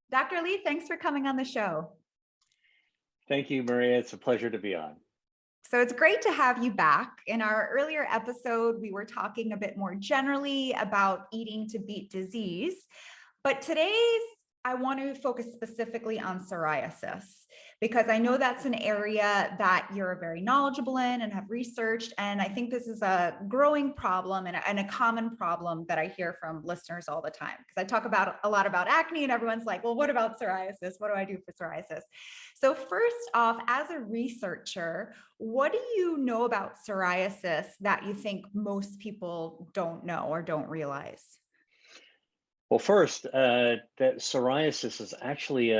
Dr. Lee, thanks for coming on the show. Thank you, Maria. It's a pleasure to be on. So it's great to have you back. In our earlier episode, we were talking a bit more generally about eating to beat disease, but today's I want to focus specifically on psoriasis because I know that's an area that you're very knowledgeable in and have researched. And I think this is a growing problem and a common problem that I hear from listeners all the time. Because I talk about a lot about acne and everyone's like, well, what about psoriasis? What do I do for psoriasis? So first off, as a researcher, what do you know about psoriasis that you think most people don't know or don't realize? Well, first, that psoriasis is actually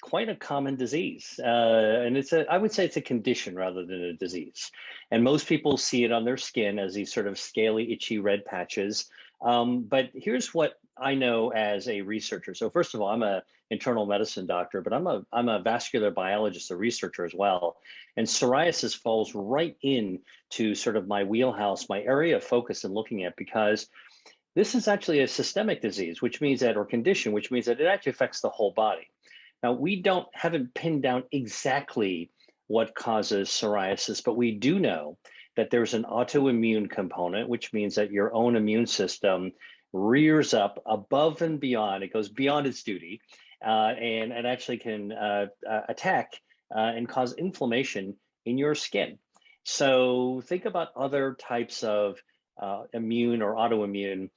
quite a common disease, and I would say it's a condition rather than a disease. And most people see it on their skin as these sort of scaly, itchy red patches. But here's what I know as a researcher. So first of all, I'm an internal medicine doctor, but I'm a vascular biologist, a researcher as well. And psoriasis falls right into sort of my wheelhouse, my area of focus in looking at because this is actually a systemic disease, which means that, or condition, which means that it actually affects the whole body. Now, we haven't pinned down exactly what causes psoriasis, but we do know that there's an autoimmune component, which means that your own immune system rears up above and beyond. It goes beyond its duty, and it actually can attack and cause inflammation in your skin. So think about other types of immune or autoimmune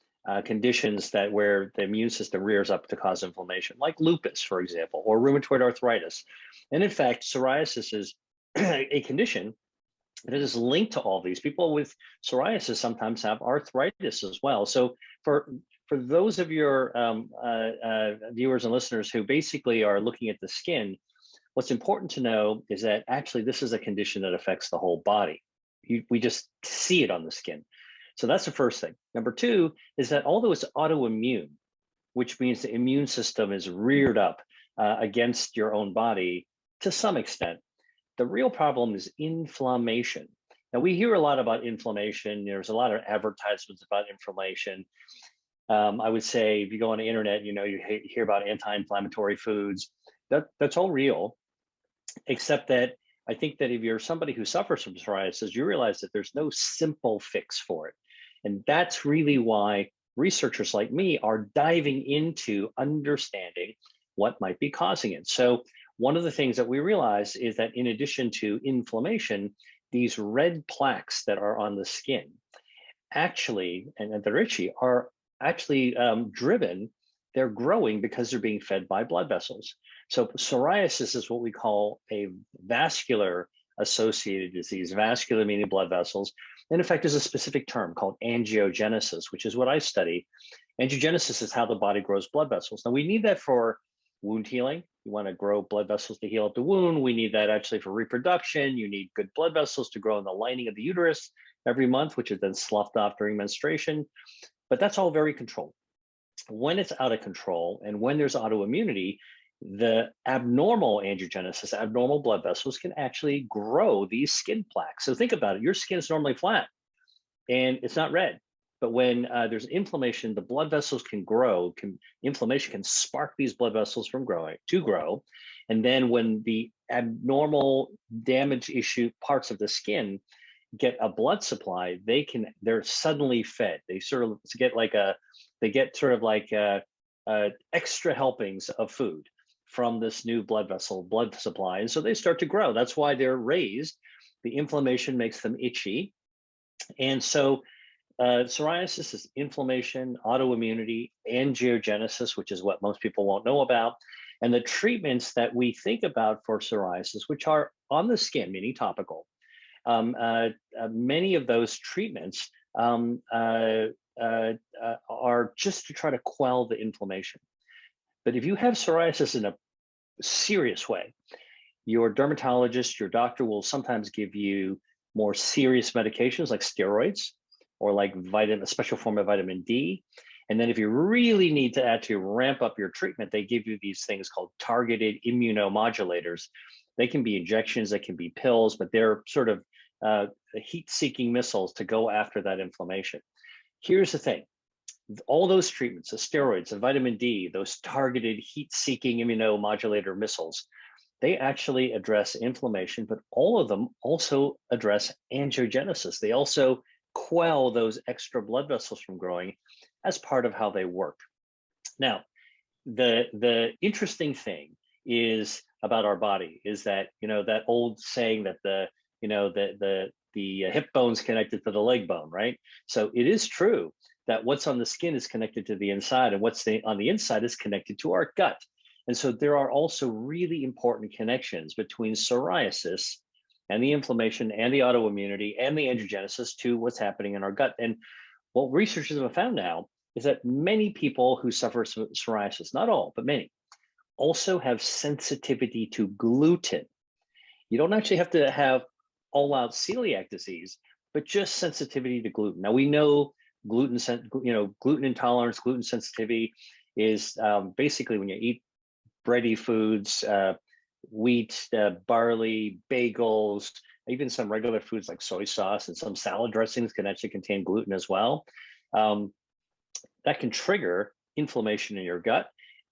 conditions where the immune system rears up to cause inflammation, like lupus, for example, or rheumatoid arthritis. And in fact, psoriasis is a condition that is linked to all these. People with psoriasis sometimes have arthritis as well. So for those of your viewers and listeners who basically are looking at the skin, what's important to know is that actually this is a condition that affects the whole body. We just see it on the skin. So that's the first thing. Number two is that although it's autoimmune, which means the immune system is reared up against your own body to some extent, the real problem is inflammation. Now, we hear a lot about inflammation. There's a lot of advertisements about inflammation. I would say if you go on the internet, you hear about anti-inflammatory foods. That's all real, except that I think that if you're somebody who suffers from psoriasis, you realize that there's no simple fix for it. And that's really why researchers like me are diving into understanding what might be causing it. So one of the things that we realize is that in addition to inflammation, these red plaques that are on the skin actually, and they're itchy, are actually they're growing because they're being fed by blood vessels. So psoriasis is what we call a vascular associated disease, vascular meaning blood vessels. And in fact, there's a specific term called angiogenesis, which is what I study. Angiogenesis is how the body grows blood vessels. Now, we need that for wound healing. You want to grow blood vessels to heal up the wound. We need that actually for reproduction. You need good blood vessels to grow in the lining of the uterus every month, which is then sloughed off during menstruation. But that's all very controlled. When it's out of control and when there's autoimmunity, the abnormal angiogenesis, abnormal blood vessels can actually grow these skin plaques. So think about it. Your skin is normally flat and it's not red. But when there's inflammation, the blood vessels can grow. Inflammation can spark these blood vessels from grow. And then when the abnormal damage issue parts of the skin get a blood supply, they're suddenly fed. They get sort of like extra helpings of food from this new blood supply. And so they start to grow. That's why they're raised. The inflammation makes them itchy. And so psoriasis is inflammation, autoimmunity, angiogenesis, which is what most people won't know about. And the treatments that we think about for psoriasis, which are on the skin, meaning topical, many of those treatments are just to try to quell the inflammation. But if you have psoriasis in a serious way, your dermatologist, your doctor will sometimes give you more serious medications like steroids or like a special form of vitamin D. And then if you really need to actually ramp up your treatment, they give you these things called targeted immunomodulators. They can be injections, they can be pills, but they're sort of heat-seeking missiles to go after that inflammation. Here's the thing. All those treatments, the steroids, the vitamin D, those targeted heat-seeking immunomodulator missiles, they actually address inflammation, but all of them also address angiogenesis. They also quell those extra blood vessels from growing as part of how they work. Now, the interesting thing is about our body is that, that old saying that the hip bone's connected to the leg bone, right? So it is true that what's on the skin is connected to the inside, and what's on the inside is connected to our gut. And so there are also really important connections between psoriasis and the inflammation and the autoimmunity and the angiogenesis to what's happening in our gut. And what researchers have found now is that many people who suffer psoriasis, not all, but many, also have sensitivity to gluten. You don't actually have to have all-out celiac disease, but just sensitivity to gluten. Now we know gluten intolerance, gluten sensitivity is basically when you eat bready foods, wheat, barley, bagels, even some regular foods like soy sauce and some salad dressings can actually contain gluten as well. That can trigger inflammation in your gut.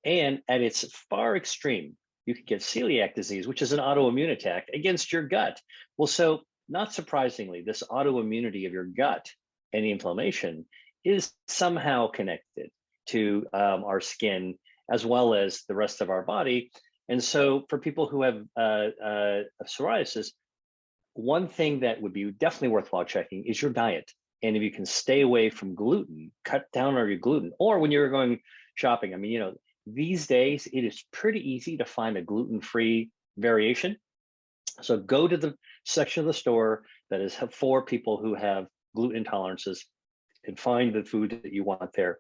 And at its far extreme, you can get celiac disease, which is an autoimmune attack against your gut. Well, so not surprisingly, this autoimmunity of your gut and the inflammation is somehow connected to our skin as well as the rest of our body. And so for people who have psoriasis, one thing that would be definitely worthwhile checking is your diet. And if you can stay away from gluten, cut down on your gluten, or when you're going shopping, these days it is pretty easy to find a gluten-free variation. So go to the section of the store that is for people who have gluten intolerances and find the food that you want there.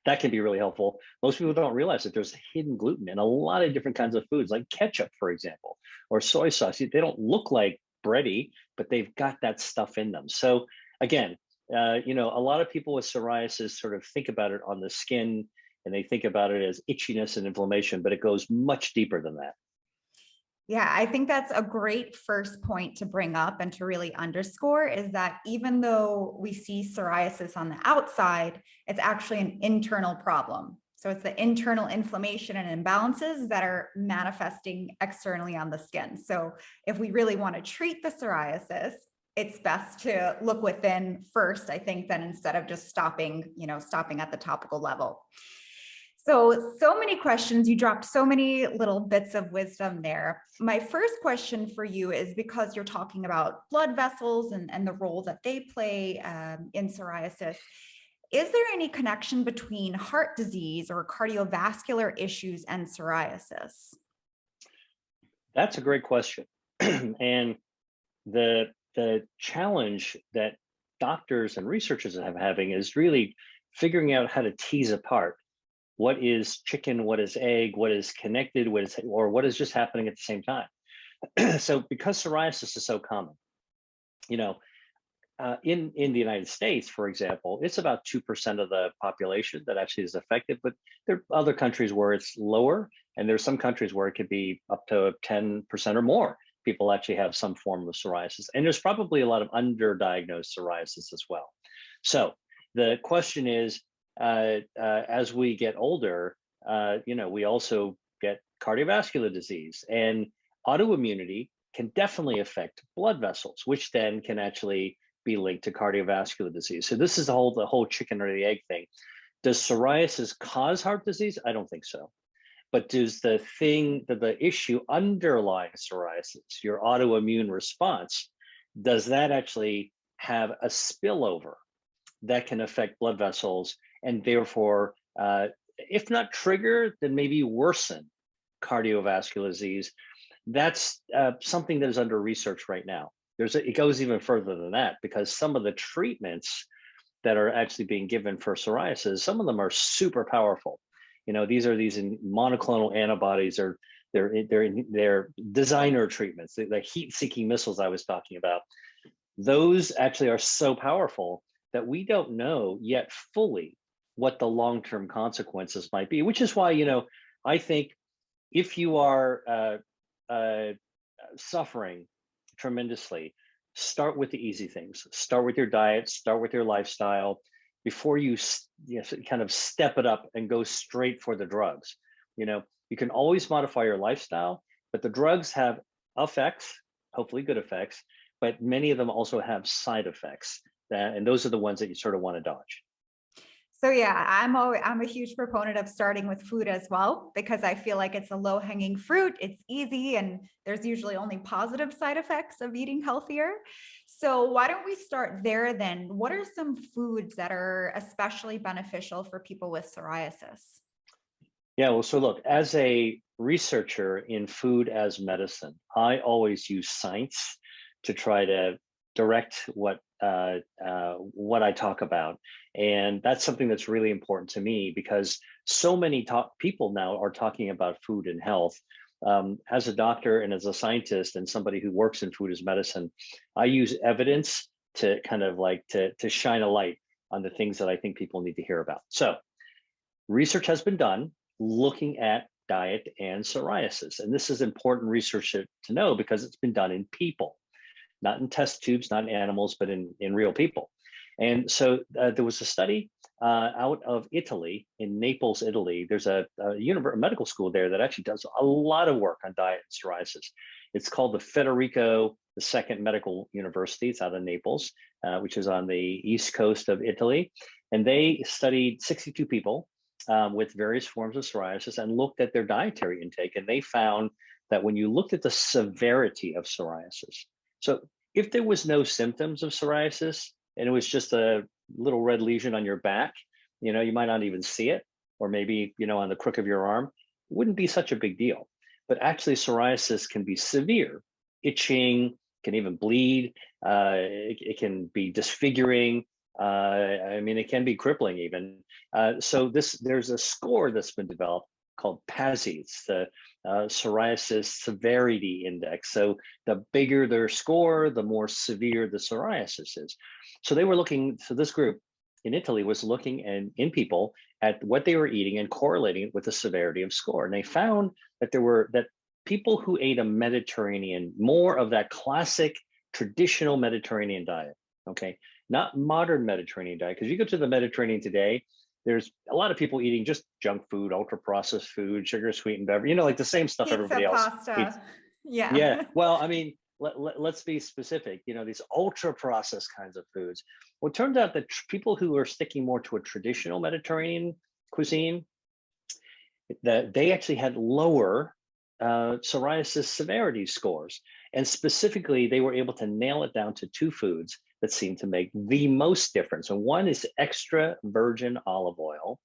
That can be really helpful. Most people don't realize that there's hidden gluten in a lot of different kinds of foods, like ketchup, for example, or soy sauce. They don't look like bready, but they've got that stuff in them. So again, a lot of people with psoriasis sort of think about it on the skin, and they think about it as itchiness and inflammation, but it goes much deeper than that. Yeah, I think that's a great first point to bring up and to really underscore is that even though we see psoriasis on the outside, it's actually an internal problem. So it's the internal inflammation and imbalances that are manifesting externally on the skin. So if we really want to treat the psoriasis, it's best to look within first, I think, then instead of just stopping at the topical level. So many questions. You dropped so many little bits of wisdom there. My first question for you is, because you're talking about blood vessels and the role that they play in psoriasis, is there any connection between heart disease or cardiovascular issues and psoriasis? That's a great question. And the challenge that doctors and researchers are having is really figuring out how to tease apart what is chicken, what is egg, what is connected, what is just happening at the same time. So because psoriasis is so common, in the United States, for example, it's about 2% of the population that actually is affected, but there are other countries where it's lower, and there's some countries where it could be up to 10% or more people actually have some form of psoriasis. And there's probably a lot of underdiagnosed psoriasis as well. So the question is, as we get older, we also get cardiovascular disease, and autoimmunity can definitely affect blood vessels, which then can actually be linked to cardiovascular disease. So this is the whole chicken or the egg thing. Does psoriasis cause heart disease? I don't think so. But does the issue underlying psoriasis, your autoimmune response, does that actually have a spillover that can affect blood vessels and therefore, if not trigger, then maybe worsen cardiovascular disease? That's something that is under research right now. It goes even further than that, because some of the treatments that are actually being given for psoriasis, some of them are super powerful. These monoclonal antibodies, or they're designer treatments, the heat-seeking missiles I was talking about. Those actually are so powerful that we don't know yet fully what the long-term consequences might be, which is why, I think if you are suffering tremendously, start with the easy things. Start with your diet, start with your lifestyle. before you, kind of step it up and go straight for the drugs. You can always modify your lifestyle, but the drugs have effects, hopefully good effects, but many of them also have side effects, and those are the ones that you sort of want to dodge. So yeah, I'm a huge proponent of starting with food as well, because I feel like it's a low hanging fruit. It's easy, and there's usually only positive side effects of eating healthier. So why don't we start there then? What are some foods that are especially beneficial for people with psoriasis? Yeah, well, so look, as a researcher in food as medicine, I always use science to try to direct what I talk about, and that's something that's really important to me because so many people now are talking about food and health. As a doctor and as a scientist and somebody who works in food as medicine, I use evidence to kind of like to shine a light on the things that I think people need to hear about. So research has been done looking at diet and psoriasis. And this is important research to know because it's been done in people, not in test tubes, not in animals, but in real people. And so there was a study out of Italy, in Naples, Italy. There's a medical school there that actually does a lot of work on diet and psoriasis. It's called the Federico II Medical University. It's out of Naples, which is on the east coast of Italy. And they studied 62 people with various forms of psoriasis and looked at their dietary intake. And they found that when you looked at the severity of psoriasis, so if there was no symptoms of psoriasis and it was just a little red lesion on your back, you might not even see it, or maybe, on the crook of your arm, it wouldn't be such a big deal. But actually psoriasis can be severe, itching, can even bleed. It can be disfiguring. It can be crippling even. So there's a score that's been developed called PASI. It's the Psoriasis Severity Index. So the bigger their score, the more severe the psoriasis is. So this group in Italy was looking in people at what they were eating and correlating it with the severity of score. And they found that people who ate a Mediterranean, more of that classic traditional Mediterranean diet, okay, not modern Mediterranean diet, because you go to the Mediterranean today, there's a lot of people eating just junk food, ultra processed food, sugar sweetened beverage, like the same stuff Pizza, everybody else eats. pasta. Yeah. Yeah. Well, let's be specific, these ultra processed kinds of foods. Well, it turns out that people who are sticking more to a traditional Mediterranean cuisine, that they actually had lower psoriasis severity scores. And specifically, they were able to nail it down to two foods that seem to make the most difference. And one is extra virgin olive oil.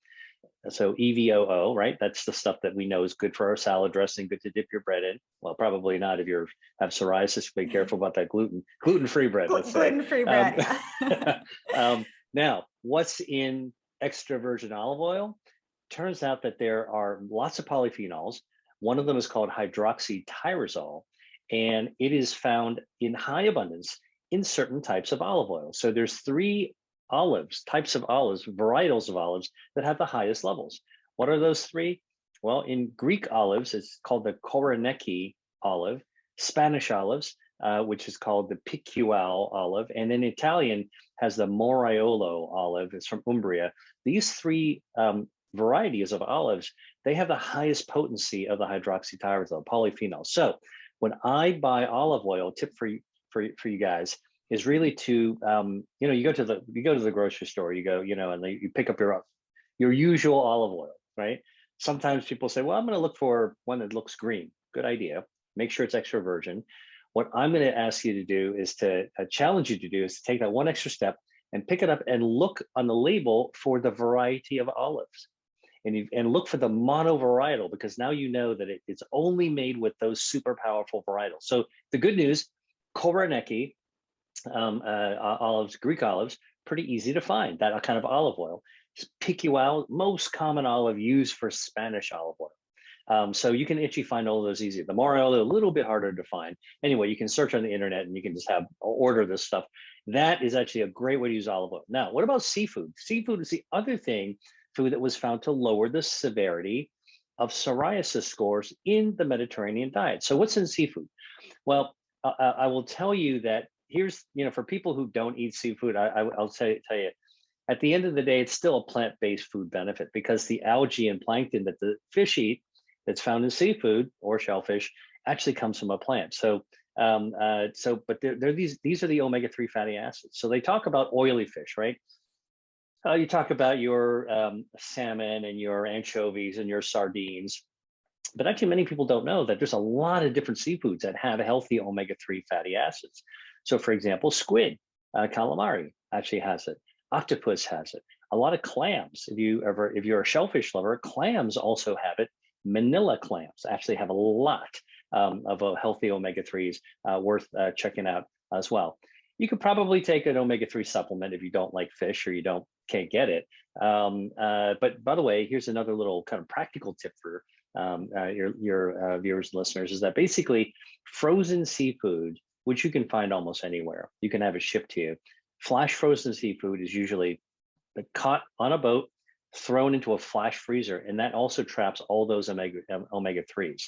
So EVOO, right? That's the stuff that we know is good for our salad dressing, good to dip your bread in. Well, probably not if you have psoriasis. Be careful about that gluten-free bread. Let's say Gluten-free bread. Yeah. Now, what's in extra virgin olive oil? Turns out that there are lots of polyphenols. One of them is called hydroxytyrosol, and it is found in high abundance in certain types of olive oil. So there's three types of olives, varietals of olives that have the highest levels. What are those three? Well, in Greek olives, it's called the Koroneiki olive, Spanish olives, which is called the Picual olive, and in Italian has the Moriolo olive. It's from Umbria. These three varieties of olives, they have the highest potency of the hydroxytyrosol, polyphenol. So when I buy olive oil, tip for you guys is really to you go to the grocery store, you go, and you pick up your usual olive oil, right? Sometimes people say, well, I'm going to look for one that looks green. Good idea. Make sure it's extra virgin. What I'm going to ask you to do is challenge you to do is to take that one extra step and pick it up and look on the label for the variety of olives. And look for the monovarietal, because now you know that it's only made with those super powerful varietals. So the good news, Koroneiki olives, Greek olives, pretty easy to find, that kind of olive oil. Picual, most common olive used for Spanish olive oil. So you can actually find all of those easy. The Moriolo, a little bit harder to find. Anyway, you can search on the internet and you can just order this stuff. That is actually a great way to use olive oil. Now, what about seafood? Seafood is the other food that was found to lower the severity of psoriasis scores in the Mediterranean diet. So what's in seafood? Well, I will tell you that here's, for people who don't eat seafood, I'll tell you, at the end of the day, it's still a plant-based food benefit because the algae and plankton that the fish eat that's found in seafood or shellfish actually comes from a plant. So, but they're these are the omega-3 fatty acids. So they talk about oily fish, right? You talk about your salmon and your anchovies and your sardines, but actually many people don't know that there's a lot of different seafoods that have healthy omega-3 fatty acids. So for example, squid, calamari actually has it. Octopus has it. A lot of clams, if you're a shellfish lover, clams also have it. Manila clams actually have a lot of healthy omega-3s worth checking out as well. You could probably take an omega-3 supplement if you don't like fish or you can't get it. But by the way, here's another little kind of practical tip for your viewers and listeners, is that basically frozen seafood, which you can find almost anywhere, you can have it shipped to you. Flash frozen seafood is usually caught on a boat, thrown into a flash freezer, and that also traps all those omega-3s.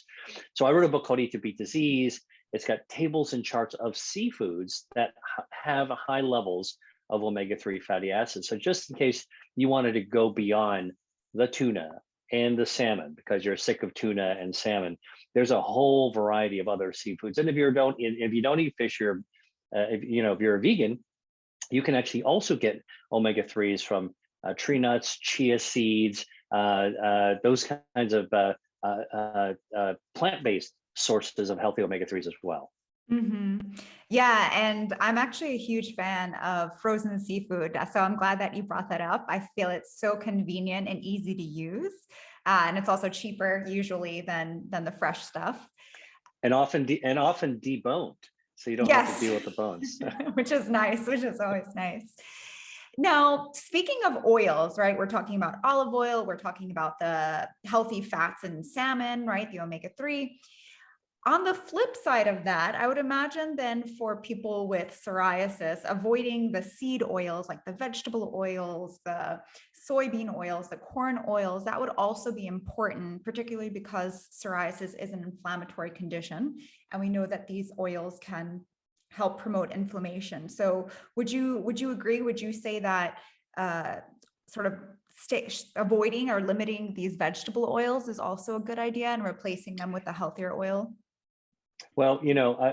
So I wrote a book called Eat to Beat Disease. It's got tables and charts of seafoods that have high levels of omega-3 fatty acids. So just in case you wanted to go beyond the tuna and the salmon, because you're sick of tuna and salmon, there's a whole variety of other seafoods. And if you don't eat fish, if you're a vegan, you can actually also get omega-3s from tree nuts, chia seeds, those kinds of plant-based sources of healthy omega-3s as well. Yeah, and I'm actually a huge fan of frozen seafood. So I'm glad that you brought that up. I feel it's so convenient and easy to use. And it's also cheaper usually than the fresh stuff. And often deboned. So you don't have to deal with the bones. Which is nice, which is always nice. Now, speaking of oils, right? We're talking about olive oil. We're talking about the healthy fats in salmon, right? The omega-3. On the flip side of that, I would imagine then for people with psoriasis, avoiding the seed oils, like the vegetable oils, the soybean oils, the corn oils, that would also be important, particularly because psoriasis is an inflammatory condition. And we know that these oils can help promote inflammation. So would you agree? Would you say that sort of avoiding or limiting these vegetable oils is also a good idea and replacing them with a healthier oil? Well,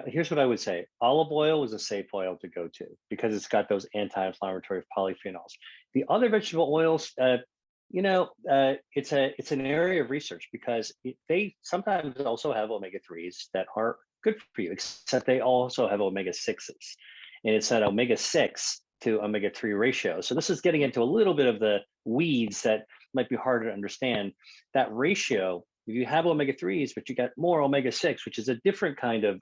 here's what I would say. Olive oil is a safe oil to go to because it's got those anti-inflammatory polyphenols. The other vegetable oils, it's an area of research because they sometimes also have omega-3s that are good for you, except they also have omega-6s. And it's an omega-6 to omega-3 ratio. So this is getting into a little bit of the weeds that might be harder to understand. That ratio, if you have omega-3s, but you got more omega-6, which is a different kind of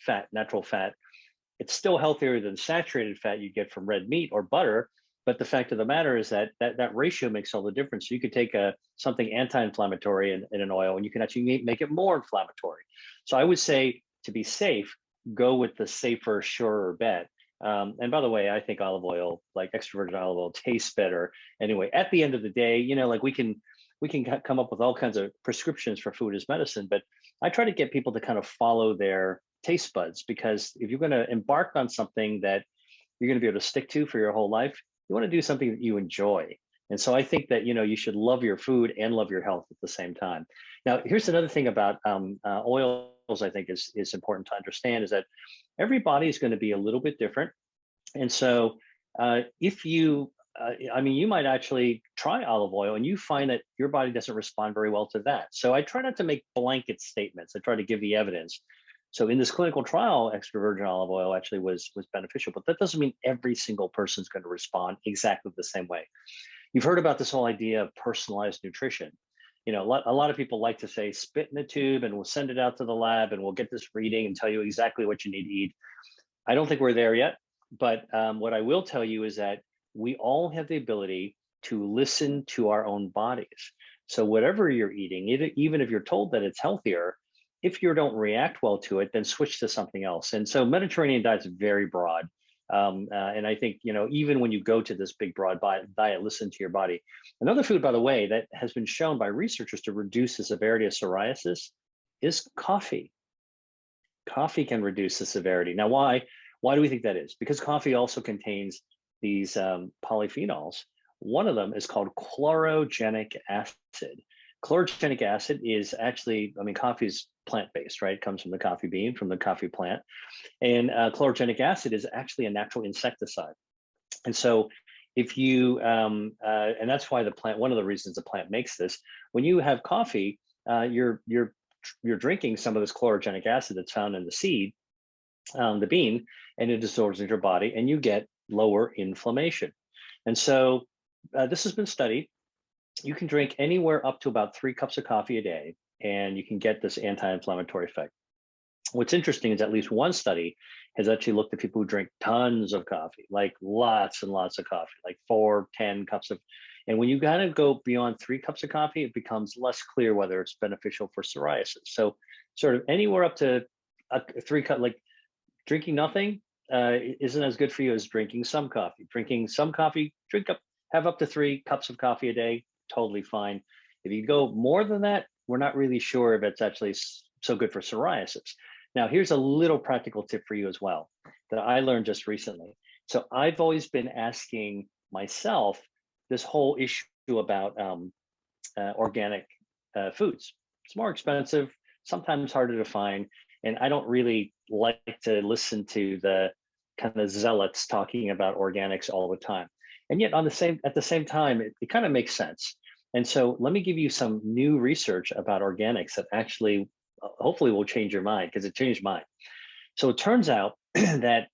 fat, natural fat, it's still healthier than saturated fat you get from red meat or butter. But the fact of the matter is that ratio makes all the difference. So you could take something anti-inflammatory in an oil, and you can actually make it more inflammatory. So I would say, to be safe, go with the safer, surer bet. And by the way, I think olive oil, like extra virgin olive oil, tastes better. Anyway, at the end of the day, like we can come up with all kinds of prescriptions for food as medicine, but I try to get people to kind of follow their taste buds, because if you're going to embark on something that you're going to be able to stick to for your whole life, you want to do something that you enjoy. And so I think that, you should love your food and love your health at the same time. Now, here's another thing about oils I think is important to understand, is that every body is going to be a little bit different. And so if you might actually try olive oil and you find that your body doesn't respond very well to that. So I try not to make blanket statements. I try to give the evidence. So in this clinical trial, extra virgin olive oil actually was beneficial, but that doesn't mean every single person is going to respond exactly the same way. You've heard about this whole idea of personalized nutrition. A lot of people like to say, spit in a tube and we'll send it out to the lab and we'll get this reading and tell you exactly what you need to eat. I don't think we're there yet, but what I will tell you is that we all have the ability to listen to our own bodies. So whatever you're eating, even if you're told that it's healthier, if you don't react well to it, then switch to something else. And so Mediterranean diet is very broad. And I think, even when you go to this big, broad diet, listen to your body. Another food, by the way, that has been shown by researchers to reduce the severity of psoriasis is coffee. Coffee can reduce the severity. Now, why do we think that is? Because coffee also contains these polyphenols. One of them is called chlorogenic acid. Chlorogenic acid is actually, I mean, coffee is plant-based, right? It comes from the coffee bean, from the coffee plant. And chlorogenic acid is actually a natural insecticide. And so if you, and that's why the plant, one of the reasons the plant makes this, when you have coffee, you're drinking some of this chlorogenic acid that's found in the seed, the bean, and it absorbs into your body, and you get lower inflammation. And so this has been studied. You can drink anywhere up to about 3 cups of coffee a day, and you can get this anti-inflammatory effect. What's interesting is at least one study has actually looked at people who drink tons of coffee, like lots and lots of coffee, like 4, 10 cups of, and when you kind of go beyond 3 cups of coffee, it becomes less clear whether it's beneficial for psoriasis. So sort of anywhere up to a 3 cup, like drinking nothing isn't as good for you as drinking some coffee. Drinking some coffee, have up to 3 cups of coffee a day, totally fine. If you go more than that, we're not really sure if it's actually so good for psoriasis. Now, here's a little practical tip for you as well that I learned just recently. So I've always been asking myself this whole issue about organic foods. It's more expensive, sometimes harder to find, and I don't really like to listen to the kind of zealots talking about organics all the time. And yet at the same time, it kind of makes sense. And so let me give you some new research about organics that actually hopefully will change your mind, because it changed mine. So it turns out that,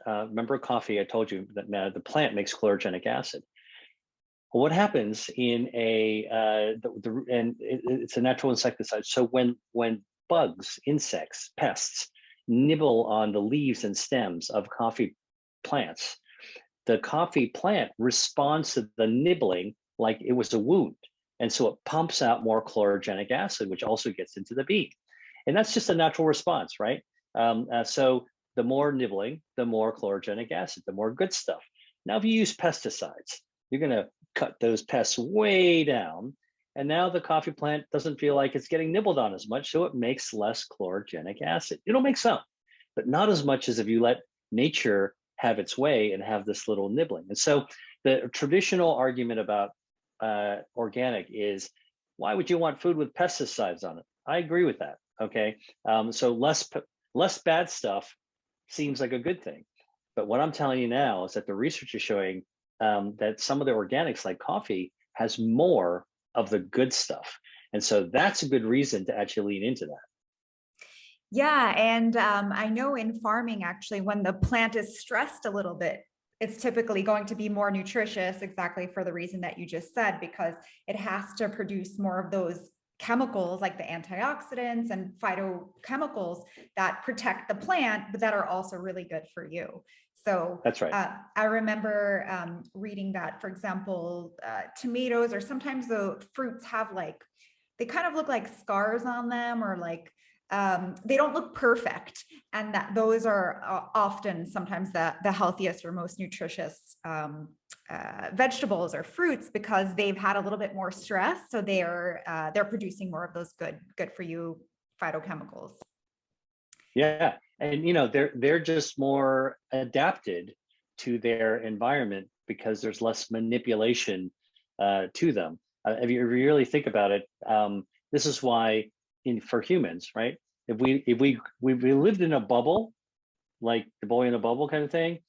remember coffee, I told you that the plant makes chlorogenic acid. Well, what happens in it's a natural insecticide. So when bugs, insects, pests nibble on the leaves and stems of coffee plants, the coffee plant responds to the nibbling like it was a wound. And so it pumps out more chlorogenic acid, which also gets into the bean. And that's just a natural response, right? So the more nibbling, the more chlorogenic acid, the more good stuff. Now, if you use pesticides, you're going to cut those pests way down. And now the coffee plant doesn't feel like it's getting nibbled on as much, so it makes less chlorogenic acid. It'll make some, but not as much as if you let nature have its way and have this little nibbling. And so the traditional argument about organic is, why would you want food with pesticides on it? I agree with that. Okay, so less bad stuff seems like a good thing, but what I'm telling you now is that the research is showing that some of the organics, like coffee, has more of the good stuff, and so that's a good reason to actually lean into that. Yeah, and I know in farming, actually, when the plant is stressed a little bit, it's typically going to be more nutritious, exactly for the reason that you just said, because it has to produce more of those chemicals like the antioxidants and phytochemicals that protect the plant, but that are also really good for you. So That's right. I remember reading that, for example, tomatoes, or sometimes the fruits have like, they kind of look like scars on them, or like they don't look perfect, and that those are often sometimes the healthiest or most nutritious vegetables or fruits, because they've had a little bit more stress, so they're producing more of those good for you phytochemicals. Yeah, and they're just more adapted to their environment because there's less manipulation to them. If you really think about it, this is why for humans, right? If we lived in a bubble, like the boy in a bubble kind of thing,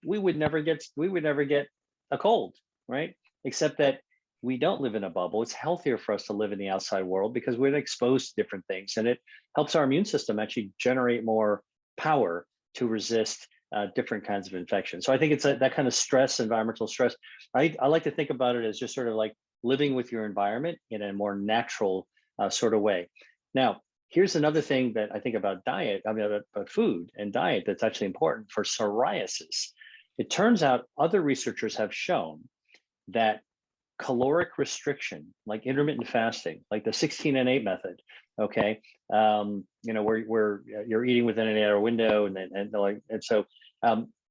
we would never get a cold, right? Except that we don't live in a bubble. It's healthier for us to live in the outside world because we're exposed to different things, and it helps our immune system actually generate more power to resist different kinds of infections. So I think it's that kind of stress, environmental stress. I like to think about it as just sort of like living with your environment in a more natural sort of way. Now, here's another thing that I think about about food and diet that's actually important for psoriasis. It turns out other researchers have shown that caloric restriction, like intermittent fasting, like the 16 and 8 method, okay, where you're eating within an 8-hour window, and so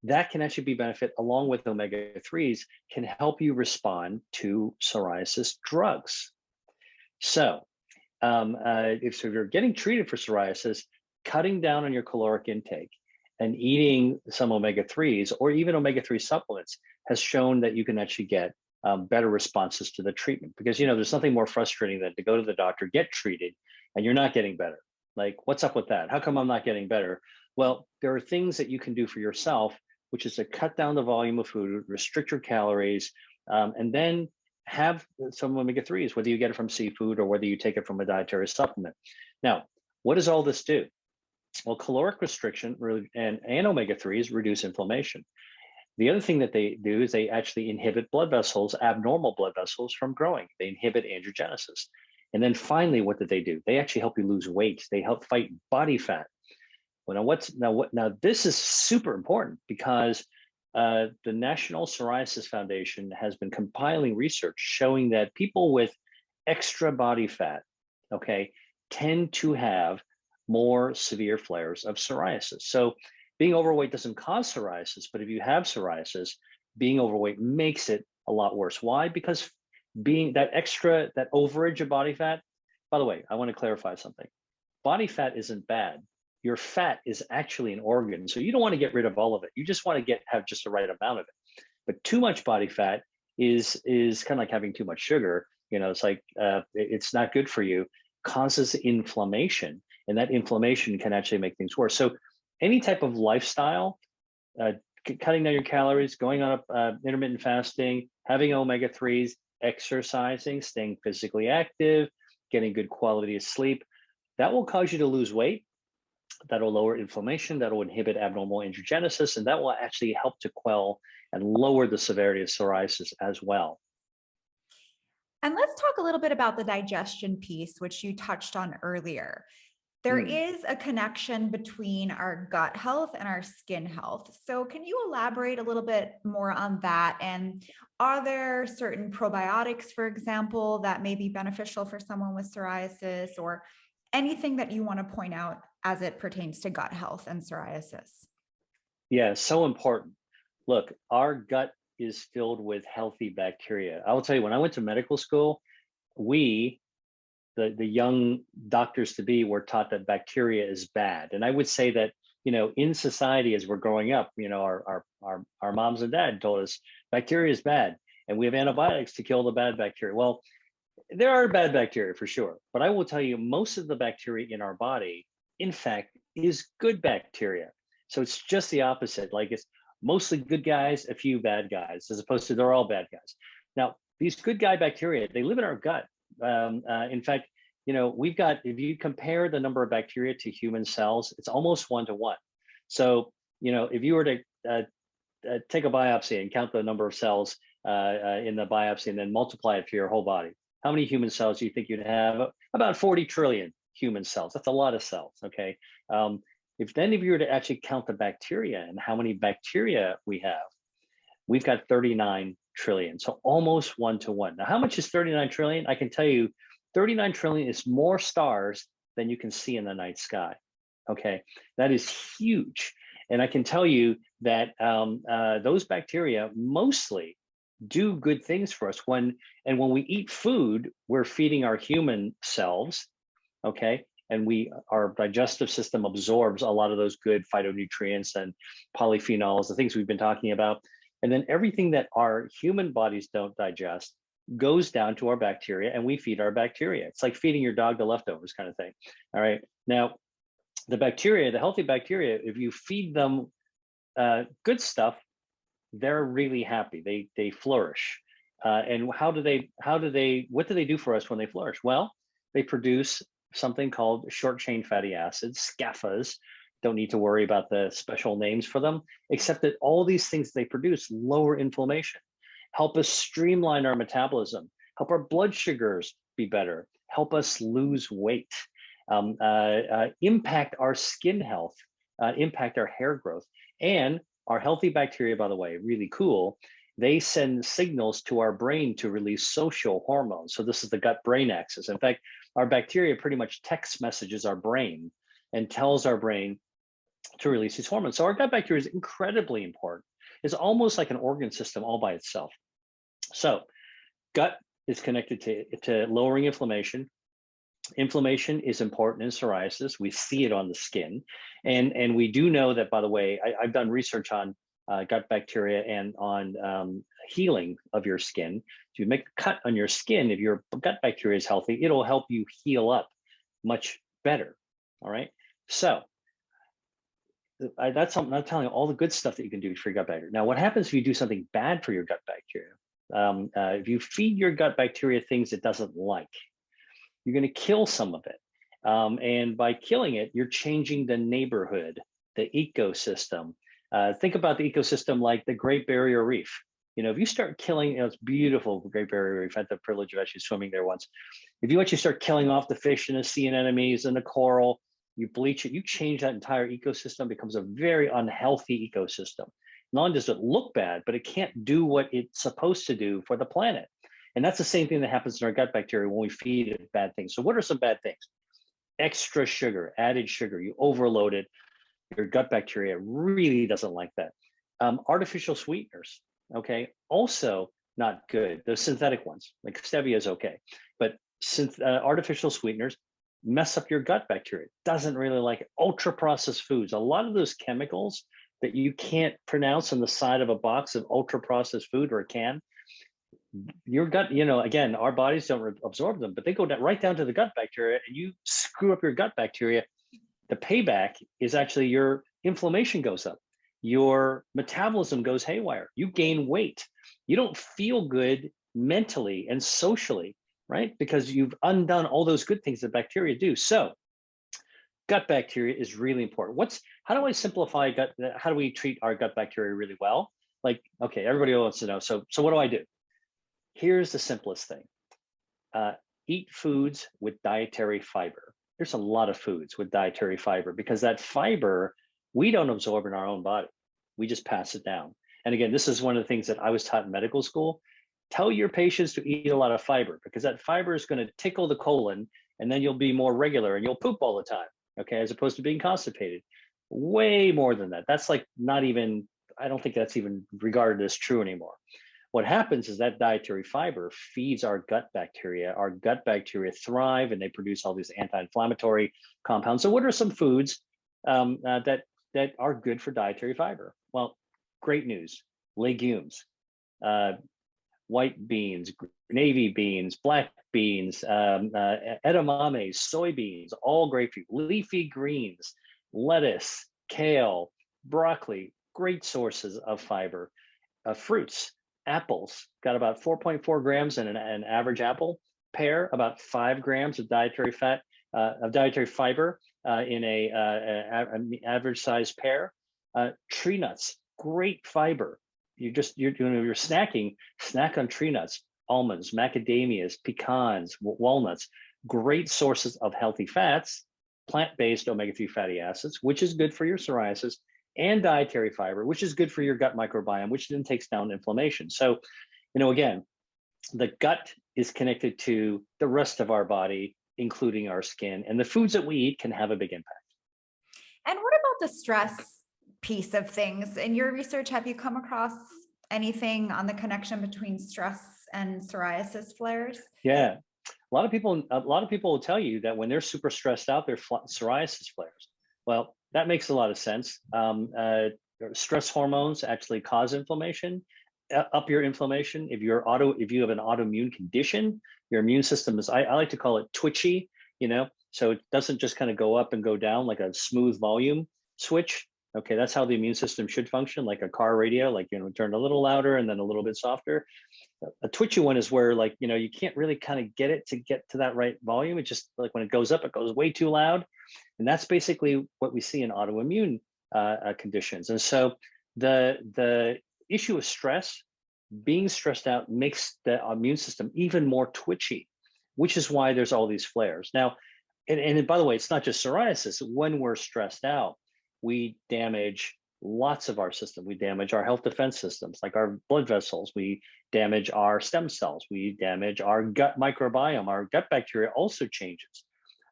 that can actually be benefit, along with omega-3s, can help you respond to psoriasis drugs. So if you're getting treated for psoriasis, cutting down on your caloric intake And eating some omega-3s or even omega-3 supplements has shown that you can actually get better responses to the treatment. Because, there's nothing more frustrating than to go to the doctor, get treated, and you're not getting better. Like, what's up with that? How come I'm not getting better? Well, there are things that you can do for yourself, which is to cut down the volume of food, restrict your calories, and then have some omega-3s, whether you get it from seafood or whether you take it from a dietary supplement. Now, what does all this do? Well, caloric restriction and omega-3s reduce inflammation. The other thing that they do is they actually inhibit blood vessels, abnormal blood vessels, from growing. They inhibit angiogenesis. And then finally, what do? They actually help you lose weight. They help fight body fat. Well, now this is super important because the National Psoriasis Foundation has been compiling research showing that people with extra body fat, okay, tend to have more severe flares of psoriasis. So being overweight doesn't cause psoriasis, but if you have psoriasis, being overweight makes it a lot worse. Why? Because being that overage of body fat, by the way, I want to clarify something. Body fat isn't bad. Your fat is actually an organ. So you don't want to get rid of all of it. You just want to have just the right amount of it. But too much body fat is kind of like having too much sugar. It's like, it's not good for you, causes inflammation. And that inflammation can actually make things worse. So any type of lifestyle, cutting down your calories, going on intermittent fasting, having omega-3s, exercising, staying physically active, getting good quality of sleep, that will cause you to lose weight. That'll lower inflammation, that'll inhibit abnormal angiogenesis, and that will actually help to quell and lower the severity of psoriasis as well. And let's talk a little bit about the digestion piece, which you touched on earlier. There is a connection between our gut health and our skin health. So can you elaborate a little bit more on that? And are there certain probiotics, for example, that may be beneficial for someone with psoriasis, or anything that you want to point out as it pertains to gut health and psoriasis? Yeah, so important. Look, our gut is filled with healthy bacteria. I will tell you, when I went to medical school, the young doctors to be were taught that bacteria is bad. And I would say that, in society as we're growing up, our moms and dad told us bacteria is bad and we have antibiotics to kill the bad bacteria. Well, there are bad bacteria for sure, but I will tell you most of the bacteria in our body, in fact, is good bacteria. So it's just the opposite. Like, it's mostly good guys, a few bad guys, as opposed to they're all bad guys. Now, these good guy bacteria, they live in our gut. In fact, we've got, if you compare the number of bacteria to human cells, it's almost 1-to-1. So, if you were to take a biopsy and count the number of cells in the biopsy and then multiply it for your whole body, how many human cells do you think you'd have? About 40 trillion human cells. That's a lot of cells, okay? If you were to actually count the bacteria and how many bacteria we have, we've got 39 trillion, so almost 1-to-1. Now, how much is 39 trillion? I can tell you 39 trillion is more stars than you can see in the night sky, okay? That is huge. And I can tell you that those bacteria mostly do good things for us. When we eat food, we're feeding our human selves, okay? And our digestive system absorbs a lot of those good phytonutrients and polyphenols, the things we've been talking about. And then everything that our human bodies don't digest goes down to our bacteria, and we feed our bacteria. It's like feeding your dog the leftovers kind of thing. All right. Now, the bacteria, the healthy bacteria, if you feed them good stuff, they're really happy. They flourish. And what do they do for us when they flourish? Well, they produce something called short chain fatty acids, SCAFAs. Don't need to worry about the special names for them, except that all these things they produce lower inflammation, help us streamline our metabolism, help our blood sugars be better, help us lose weight, impact our skin health, impact our hair growth. And our healthy bacteria, by the way, really cool, they send signals to our brain to release social hormones. So this is the gut-brain axis. In fact, our bacteria pretty much text messages our brain and tells our brain to release these hormones. So our gut bacteria is incredibly important. It's almost like an organ system all by itself. So gut is connected to lowering inflammation, Inflammation is important in psoriasis. We see it on the skin. And we do know that, by the way, I've done research on gut bacteria and on healing of your skin. If you make a cut on your skin, if your gut bacteria is healthy, it'll help you heal up much better. All right. So that's something I'm telling you, all the good stuff that you can do for your gut bacteria. Now, what happens if you do something bad for your gut bacteria? If you feed your gut bacteria things it doesn't like, you're going to kill some of it. And by killing it, you're changing the neighborhood, the ecosystem. Think about the ecosystem like the Great Barrier Reef. If you start killing, it's beautiful, Great Barrier Reef. I had the privilege of actually swimming there once. If you actually start killing off the fish and the sea anemones and the coral, you bleach it, you change that entire ecosystem, becomes a very unhealthy ecosystem. Not only does it look bad, but it can't do what it's supposed to do for the planet. And that's the same thing that happens in our gut bacteria when we feed it bad things. So what are some bad things? Extra sugar, added sugar, you overload it. Your gut bacteria really doesn't like that. Artificial sweeteners, okay, also not good. The synthetic ones, like stevia is okay, but artificial sweeteners mess up your gut bacteria. Doesn't really like it. Ultra processed foods, a lot of those chemicals that you can't pronounce on the side of a box of ultra processed food or a can, your gut, again, our bodies don't absorb them, but they go right down to the gut bacteria, and you screw up your gut bacteria. The payback is actually your inflammation goes up, your metabolism goes haywire, you gain weight, you don't feel good mentally and socially, right? Because you've undone all those good things that bacteria do. So gut bacteria is really important. How do I simplify gut? How do we treat our gut bacteria really well? Like, okay, everybody wants to know. So what do I do? Here's the simplest thing. Eat foods with dietary fiber. There's a lot of foods with dietary fiber because that fiber, we don't absorb in our own body. We just pass it down. And again, this is one of the things that I was taught in medical school. Tell your patients to eat a lot of fiber because that fiber is going to tickle the colon, and then you'll be more regular and you'll poop all the time, okay, as opposed to being constipated. Way more than that. That's like not even, I don't think that's even regarded as true anymore. What happens is that dietary fiber feeds our gut bacteria. Our gut bacteria thrive and they produce all these anti-inflammatory compounds. So what are some foods that are good for dietary fiber? Well, great news. Legumes, white beans, navy beans, black beans, edamames, soybeans, all great for you. Leafy greens, lettuce, kale, broccoli, great sources of fiber. Fruits, apples, got about 4.4 grams in an average apple. Pear, about 5 grams of dietary fiber in an average size pear. Tree nuts, great fiber. You're snacking, snack on tree nuts, almonds, macadamias, pecans, walnuts, great sources of healthy fats, plant-based omega-3 fatty acids, which is good for your psoriasis, and dietary fiber, which is good for your gut microbiome, which then takes down inflammation. So, again, the gut is connected to the rest of our body, including our skin, and the foods that we eat can have a big impact. And what about the stress piece of things? In your research, have you come across anything on the connection between stress and psoriasis flares? Yeah, a lot of people will tell you that when they're super stressed out, their psoriasis flares. Well, that makes a lot of sense. Stress hormones actually cause inflammation, up your inflammation. If you have an autoimmune condition, your immune system is, I like to call it twitchy, so it doesn't just kind of go up and go down like a smooth volume switch. Okay, that's how the immune system should function, like a car radio, like, turn a little louder and then a little bit softer. A twitchy one is where, like, you can't really kind of get it to get to that right volume. It just, like, when it goes up, it goes way too loud. And that's basically what we see in autoimmune conditions. And so the issue of stress, being stressed out, makes the immune system even more twitchy, which is why there's all these flares. Now, and by the way, it's not just psoriasis. When we're stressed out, we damage lots of our system. We damage our health defense systems, like our blood vessels. We damage our stem cells. We damage our gut microbiome. Our gut bacteria also changes.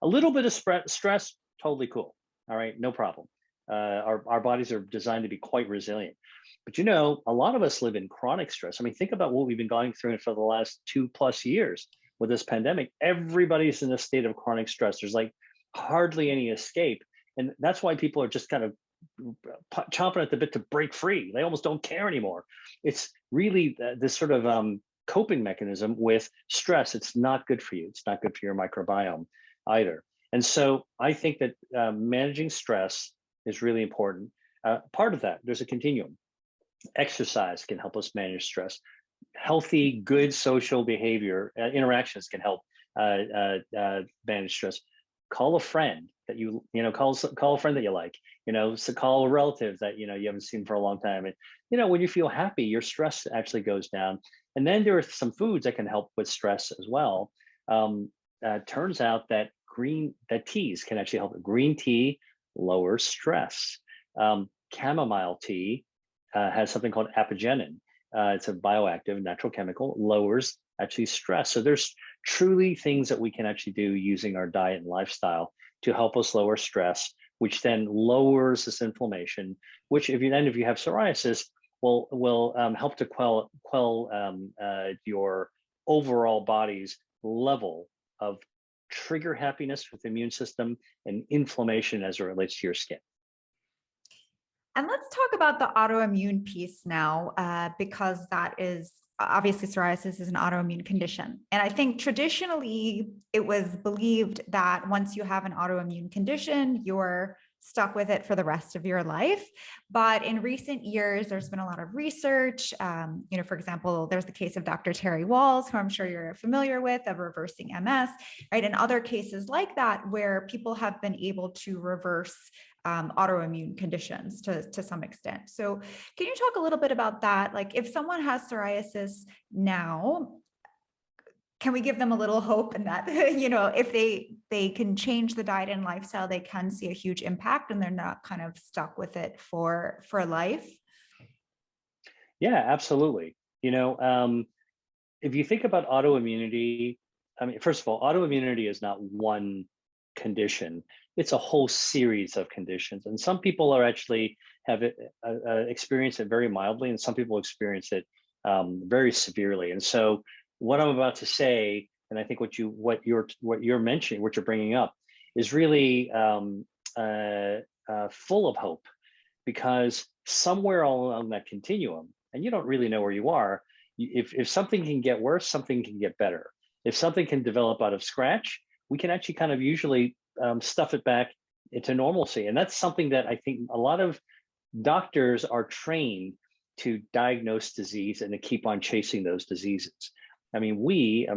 A little bit of stress, totally cool. All right, no problem. Our bodies are designed to be quite resilient. But a lot of us live in chronic stress. I mean, think about what we've been going through for the last 2+ years. with this pandemic, everybody's in a state of chronic stress. There's like hardly any escape. And that's why people are just kind of chomping at the bit to break free. They almost don't care anymore. It's really this sort of coping mechanism with stress. It's not good for you. It's not good for your microbiome either. And so I think that managing stress is really important. Part of that, there's a continuum. Exercise can help us manage stress. Healthy, good social behavior, interactions can help manage stress. Call a friend that call a friend that you like, so call a relative that, you haven't seen for a long time. And, when you feel happy, your stress actually goes down. And then there are some foods that can help with stress as well. Turns out that teas can actually help. Green tea lowers stress. Chamomile tea has something called apigenin. It's a bioactive natural chemical, lowers actually stress. So there's truly things that we can actually do using our diet and lifestyle to help us lower stress, which then lowers this inflammation, which if you have psoriasis, will help to quell your overall body's level of trigger happiness with the immune system and inflammation as it relates to your skin. And let's talk about the autoimmune piece now, because that is obviously psoriasis is an autoimmune condition. And I think traditionally it was believed that once you have an autoimmune condition, you're stuck with it for the rest of your life. But in recent years, there's been a lot of research. For example, there's the case of Dr. Terry Walls, who I'm sure you're familiar with, of reversing MS, right? And other cases like that, where people have been able to reverse autoimmune conditions to some extent. So can you talk a little bit about that? Like if someone has psoriasis now, can we give them a little hope in that, if they can change the diet and lifestyle, they can see a huge impact and they're not kind of stuck with it for life? Yeah, absolutely. If you think about autoimmunity, first of all, autoimmunity is not one condition. It's a whole series of conditions. And some people are actually have experienced it very mildly, and some people experience it very severely. And so what I'm about to say, and I think what you're mentioning, what you're bringing up, is really full of hope, because somewhere along that continuum, and you don't really know where you are, if something can get worse, something can get better. If something can develop out of scratch, we can actually kind of usually stuff it back into normalcy. And that's something that I think a lot of doctors are trained to diagnose disease and to keep on chasing those diseases. I'm an MD,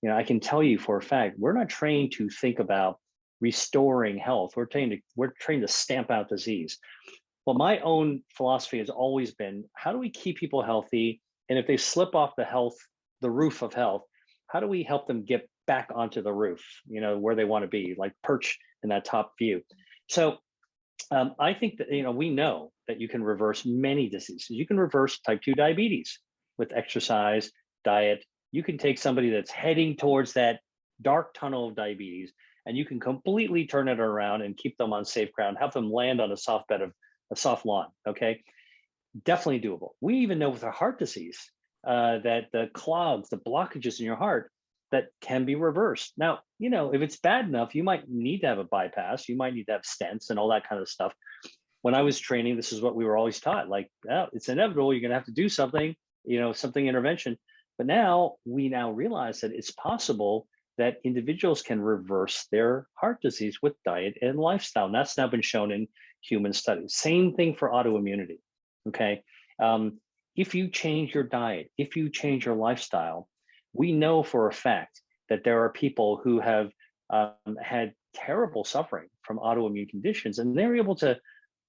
I can tell you for a fact, we're not trained to think about restoring health. We're trained to stamp out disease. Well, my own philosophy has always been, how do we keep people healthy? And if they slip off the roof of health, how do we help them get back onto the roof, where they want to be, like perch in that top view? So I think that, we know that you can reverse many diseases. You can reverse type 2 diabetes with exercise, diet. You can take somebody that's heading towards that dark tunnel of diabetes, and you can completely turn it around and keep them on safe ground, have them land on a soft lawn, okay? Definitely doable. We even know with our heart disease that the clogs, the blockages in your heart, that can be reversed. Now, if it's bad enough, you might need to have a bypass, you might need to have stents and all that kind of stuff. When I was training, this is what we were always taught, like, oh, it's inevitable, you're gonna have to do something, something intervention. But now we realize that it's possible that individuals can reverse their heart disease with diet and lifestyle. And that's now been shown in human studies. Same thing for autoimmunity, okay? If you change your diet, if you change your lifestyle, we know for a fact that there are people who have had terrible suffering from autoimmune conditions, and they're able to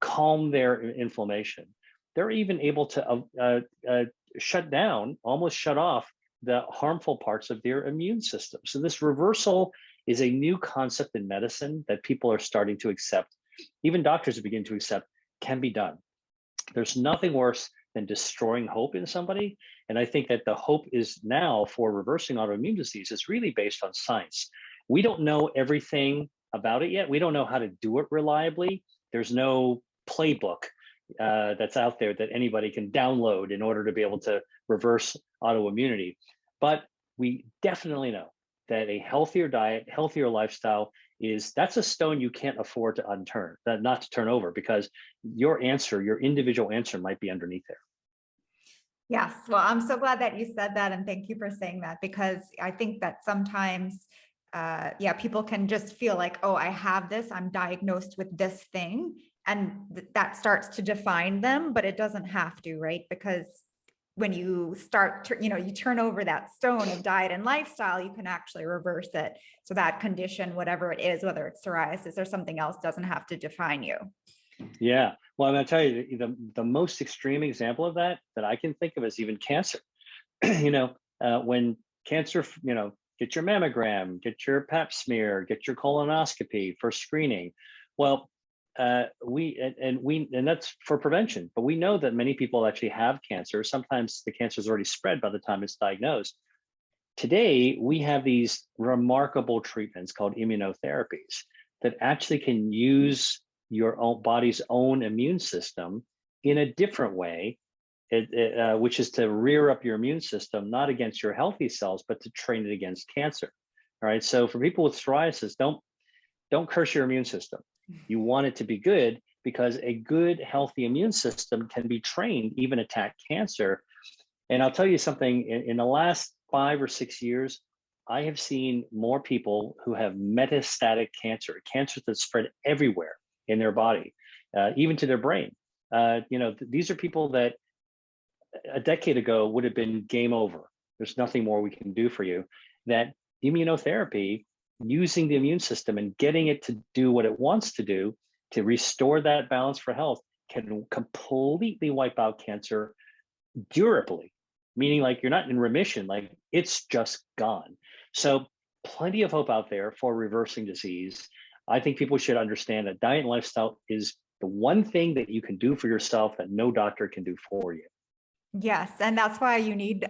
calm their inflammation. They're even able to almost shut off the harmful parts of their immune system. So this reversal is a new concept in medicine that people are starting to accept. Even doctors are beginning to accept can be done. There's nothing worse than destroying hope in somebody. And I think that the hope is now for reversing autoimmune disease is really based on science. We don't know everything about it yet. We don't know how to do it reliably. There's no playbook that's out there that anybody can download in order to be able to reverse autoimmunity. But we definitely know that a healthier diet, healthier lifestyle that's a stone you can't afford to not to turn over, because your individual answer might be underneath there. Yes. Well, I'm so glad that you said that. And thank you for saying that, because I think that sometimes, people can just feel like, oh, I have this, I'm diagnosed with this thing. And that starts to define them, but it doesn't have to, right? Because when you start to, you turn over that stone of diet and lifestyle, you can actually reverse it. So that condition, whatever it is, whether it's psoriasis or something else, doesn't have to define you. Yeah. Well, I'm going to tell you the most extreme example of that I can think of is even cancer. When cancer, get your mammogram, get your pap smear, get your colonoscopy for screening. Well, and that's for prevention, but we know that many people actually have cancer. Sometimes the cancer is already spread by the time it's diagnosed. Today, we have these remarkable treatments called immunotherapies that actually can use your own body's own immune system in a different way, which is to rear up your immune system, not against your healthy cells, but to train it against cancer. All right. So for people with psoriasis, don't curse your immune system. You want it to be good, because a good, healthy immune system can be trained, even attack cancer. And I'll tell you something, in the last 5 or 6 years, I have seen more people who have metastatic cancer that spread everywhere in their body, even to their brain. These are people that a decade ago would have been game over. There's nothing more we can do for you. That immunotherapy, using the immune system and getting it to do what it wants to do to restore that balance for health, can completely wipe out cancer durably, meaning like you're not in remission, like it's just gone. So plenty of hope out there for reversing disease. I think people should understand that diet and lifestyle is the one thing that you can do for yourself that no doctor can do for you. Yes. And that's why you need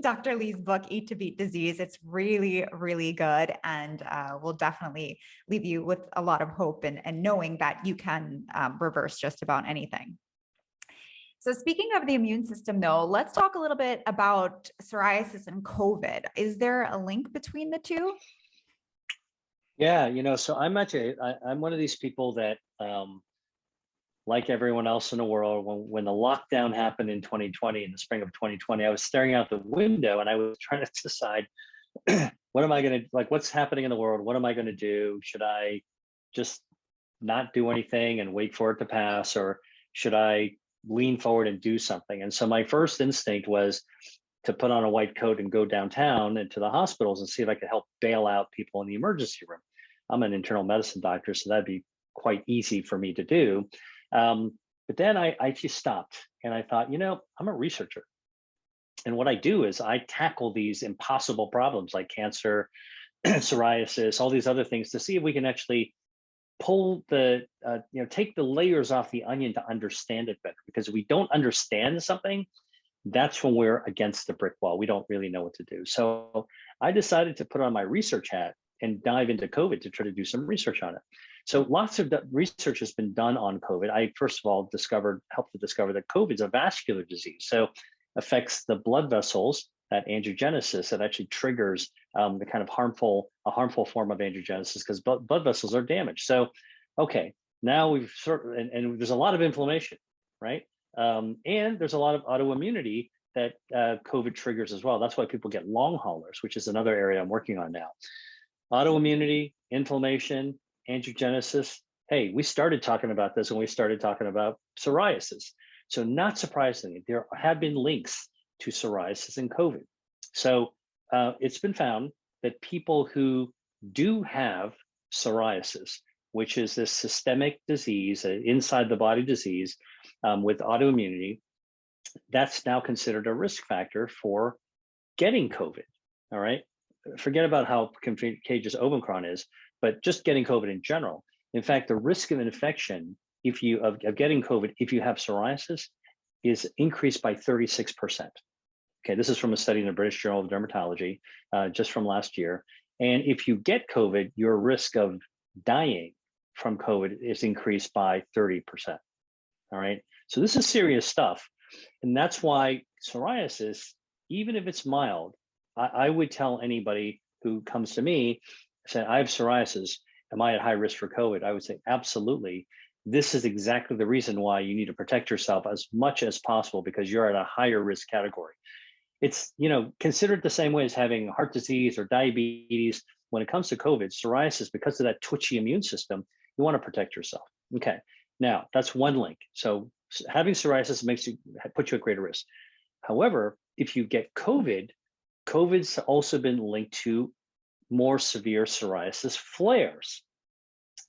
Dr. Lee's book, Eat to Beat Disease. It's really, really good, and will definitely leave you with a lot of hope and knowing that you can reverse just about anything. So speaking of the immune system, though, let's talk a little bit about psoriasis and COVID. Is there a link between the two? Yeah, so I'm one of these people that, like everyone else in the world, when the lockdown happened in 2020, in the spring of 2020, I was staring out the window and I was trying to decide, what am I going to, like, what's happening in the world? What am I going to do? Should I just not do anything and wait for it to pass, or should I lean forward and do something? And so my first instinct was to put on a white coat and go downtown and to the hospitals and see if I could help bail out people in the emergency room. I'm an internal medicine doctor, so that'd be quite easy for me to do. But then I just stopped and I thought, I'm a researcher. And what I do is I tackle these impossible problems like cancer, psoriasis, all these other things, to see if we can actually pull take the layers off the onion to understand it better. Because if we don't understand something, that's when we're against the brick wall. We don't really know what to do. So I decided to put on my research hat and dive into COVID to try to do some research on it. So lots of research has been done on COVID. I first of all helped to discover that COVID is a vascular disease. So affects the blood vessels, that angiogenesis that actually triggers the kind of harmful form of angiogenesis, because blood vessels are damaged. So, okay, now we've and there's a lot of inflammation, right? And there's a lot of autoimmunity that COVID triggers as well. That's why people get long haulers, which is another area I'm working on now. Autoimmunity, inflammation, angiogenesis. Hey, we started talking about this when we started talking about psoriasis. So not surprisingly, there have been links to psoriasis and COVID. So it's been found that people who do have psoriasis, which is this systemic disease, inside the body disease with autoimmunity, that's now considered a risk factor for getting COVID. All right. Forget about how contagious Omicron is, but just getting COVID in general. In fact, the risk of infection of getting COVID if you have psoriasis is increased by 36%. Okay, this is from a study in the British Journal of Dermatology just from last year. And if you get COVID, your risk of dying from COVID is increased by 30%. All right, so this is serious stuff. And that's why psoriasis, even if it's mild, I would tell anybody who comes to me saying, I have psoriasis, am I at high risk for COVID? I would say, absolutely. This is exactly the reason why you need to protect yourself as much as possible, because you're at a higher risk category. It's, considered the same way as having heart disease or diabetes. When it comes to COVID, psoriasis, because of that twitchy immune system, you want to protect yourself. Okay, now that's one link. So having psoriasis makes you put you at greater risk. However, if you get COVID, COVID's also been linked to more severe psoriasis flares.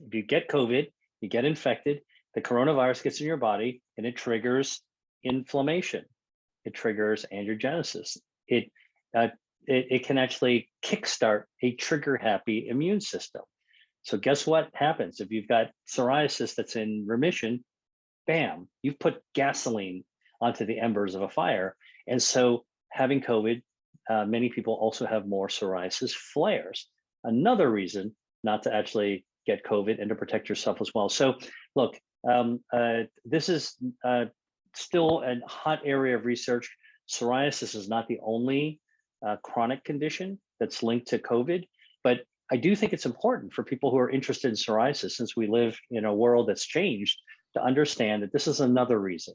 If you get COVID, you get infected, the coronavirus gets in your body and it triggers inflammation. It triggers angiogenesis. It can actually kickstart a trigger-happy immune system. So guess what happens if you've got psoriasis that's in remission? Bam, you've put gasoline onto the embers of a fire. And so having COVID, many people also have more psoriasis flares. Another reason not to actually get COVID and to protect yourself as well. So look, this is still a hot area of research. Psoriasis is not the only chronic condition that's linked to COVID, but I do think it's important for people who are interested in psoriasis, since we live in a world that's changed, to understand that this is another reason.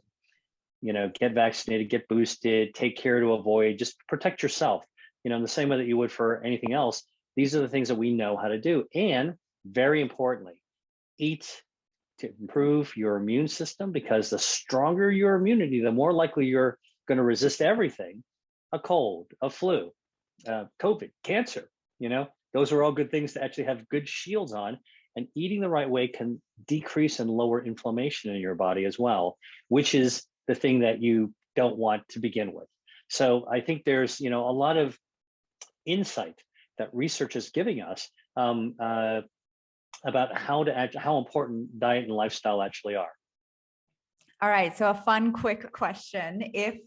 Get vaccinated, get boosted, take care to avoid, just protect yourself, in the same way that you would for anything else. These are the things that we know how to do. And very importantly, eat to improve your immune system, because the stronger your immunity, the more likely you're going to resist everything: a cold, a flu, COVID, cancer. Those are all good things to actually have good shields on. And eating the right way can decrease and lower inflammation in your body as well, which is the thing that you don't want to begin with. So I think there's, a lot of insight that research is giving us about how important diet and lifestyle actually are. All right. So a fun, quick question. If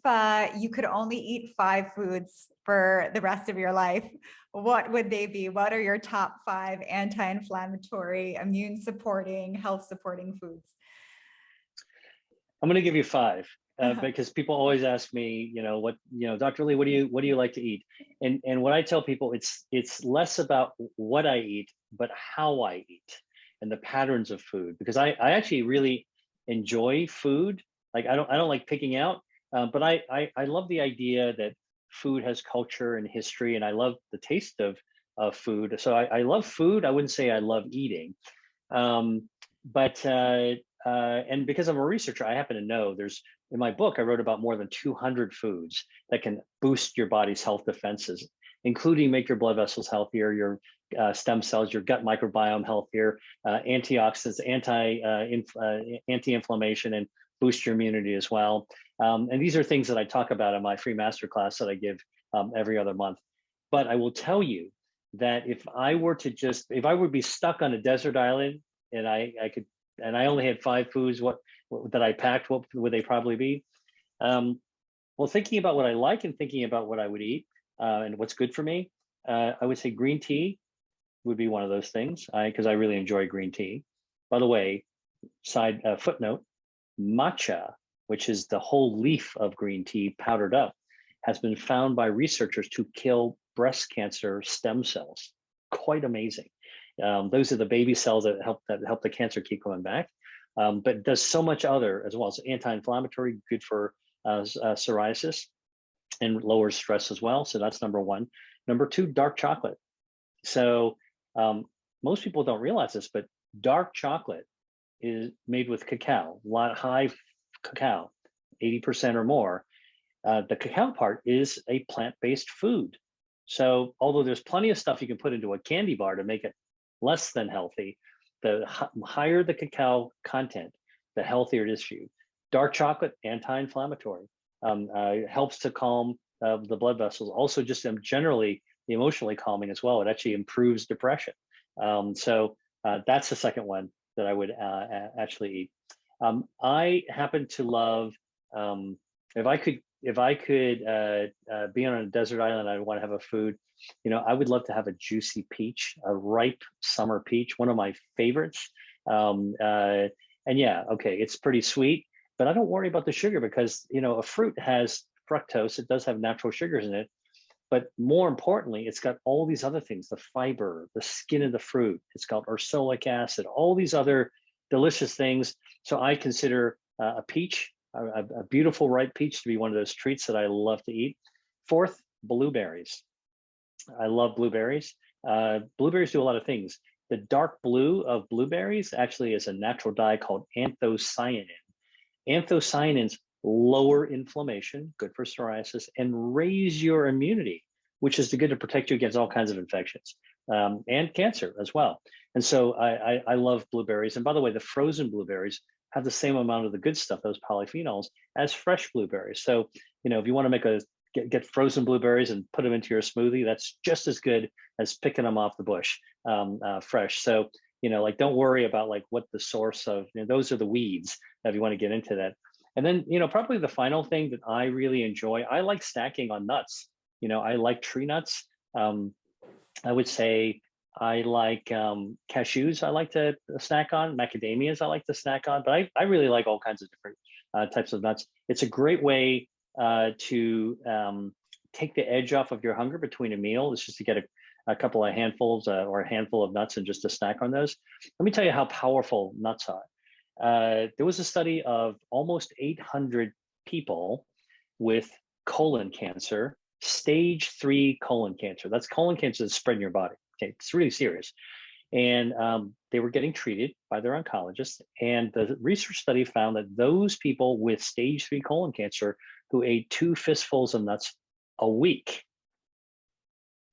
you could only eat 5 foods for the rest of your life, what would they be? What are your top 5 anti-inflammatory, immune supporting, health supporting foods? I'm going to give you 5 because people always ask me, Dr. Lee, what do you like to eat? And what I tell people, it's less about what I eat, but how I eat and the patterns of food, because I actually really enjoy food. Like I don't like picking out, but I love the idea that food has culture and history, and I love the taste of food. So I love food. I wouldn't say I love eating, but and because I'm a researcher, I happen to know in my book, I wrote about more than 200 foods that can boost your body's health defenses, including make your blood vessels healthier, your stem cells, your gut microbiome healthier, antioxidants, anti-inflammation, and boost your immunity as well. And these are things that I talk about in my free masterclass that I give every other month. But I will tell you that if I would be stuck on a desert island and I only had 5 foods, that I packed, what would they probably be? Well, thinking about what I like and thinking about what I would eat and what's good for me, I would say green tea would be one of those things, because I really enjoy green tea. By the way, footnote, matcha, which is the whole leaf of green tea powdered up, has been found by researchers to kill breast cancer stem cells. Quite amazing. Those are the baby cells that help the cancer keep coming back. But it does so much other as well. It's anti-inflammatory, good for psoriasis, and lowers stress as well. So that's number 1. Number 2, dark chocolate. So most people don't realize this, but dark chocolate is made with cacao, high cacao, 80% or more. The cacao part is a plant-based food. So although there's plenty of stuff you can put into a candy bar to make it less than healthy, the higher the cacao content, the healthier it is for you. Dark chocolate, anti-inflammatory, helps to calm the blood vessels. Also, just generally emotionally calming as well. It actually improves depression. So that's the second one that I would actually eat. I happen to love, if I could be on a desert island, I want to have a food, I would love to have a juicy peach, a ripe summer peach, one of my favorites. And yeah, okay, it's pretty sweet, but I don't worry about the sugar because, a fruit has fructose. It does have natural sugars in it. But more importantly, it's got all these other things, the fiber, the skin of the fruit. It's got ursolic acid, all these other delicious things. So I consider a peach, a beautiful ripe peach, to be one of those treats that I love to eat. Fourth, blueberries. I love blueberries. Blueberries do a lot of things. The dark blue of blueberries actually is a natural dye called anthocyanin. Anthocyanins lower inflammation, good for psoriasis, and raise your immunity, which is good to protect you against all kinds of infections and cancer as well. And so I love blueberries. And by the way, the frozen blueberries have the same amount of the good stuff, those polyphenols, as fresh blueberries. So, if you want to make get frozen blueberries and put them into your smoothie, that's just as good as picking them off the bush fresh. So, don't worry about like what the source of, those are the weeds if you want to get into that. And then, probably the final thing that I really enjoy, I like snacking on nuts. I like tree nuts. I would say I like cashews. I like to snack on macadamias. I like to snack on, but I really like all kinds of different types of nuts. It's a great way to take the edge off of your hunger between a meal. It's just to get a couple of handfuls or a handful of nuts and just to snack on those. Let me tell you how powerful nuts are. There was a study of almost 800 people with colon cancer, stage 3 colon cancer. That's colon cancer that's spread in your body. Okay, it's really serious. And they were getting treated by their oncologist. And the research study found that those people with stage 3 colon cancer who ate 2 fistfuls of nuts a week,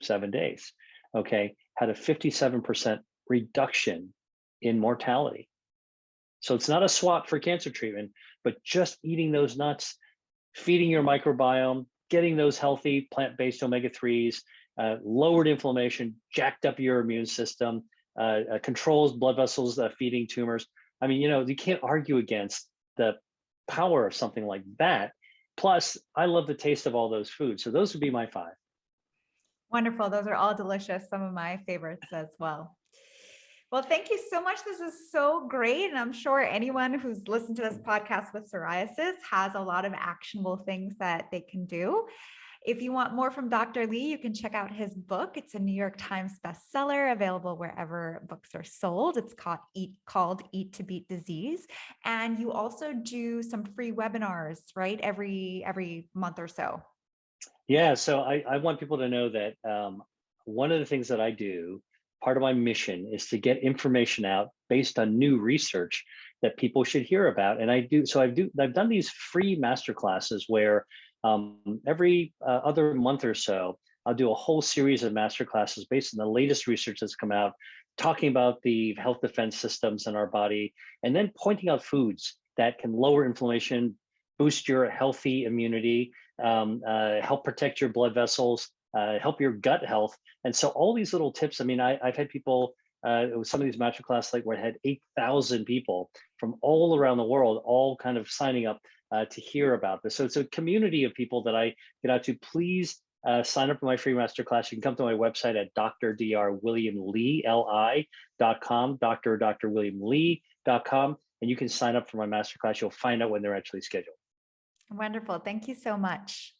7 days, okay, had a 57% reduction in mortality. So it's not a swap for cancer treatment, but just eating those nuts, feeding your microbiome, getting those healthy plant-based omega-3s, lowered inflammation, jacked up your immune system, controls blood vessels, feeding tumors. I mean, you can't argue against the power of something like that. Plus, I love the taste of all those foods. So those would be my 5. Wonderful. Those are all delicious. Some of my favorites as well. Well, thank you so much. This is so great. And I'm sure anyone who's listened to this podcast with psoriasis has a lot of actionable things that they can do. If you want more from Dr. Lee, you can check out his book. It's a New York Times bestseller, available wherever books are sold. It's called Eat to Beat Disease. And you also do some free webinars, right? Every month or so. Yeah, so I want people to know that one of the things that I do, part of my mission, is to get information out based on new research that people should hear about. And I've done these free masterclasses where every other month or so, I'll do a whole series of masterclasses based on the latest research that's come out, talking about the health defense systems in our body, and then pointing out foods that can lower inflammation, boost your healthy immunity, help protect your blood vessels, help your gut health. And so all these little tips, I mean, I've had people, some of these masterclass, like where I had 8,000 people from all around the world, all kind of signing up to hear about this. So it's a community of people that I get out to. Please sign up for my free masterclass. You can come to my website at drdrwilliamlee.com, drwilliamlee.com, and you can sign up for my masterclass. You'll find out when they're actually scheduled. Wonderful. Thank you so much.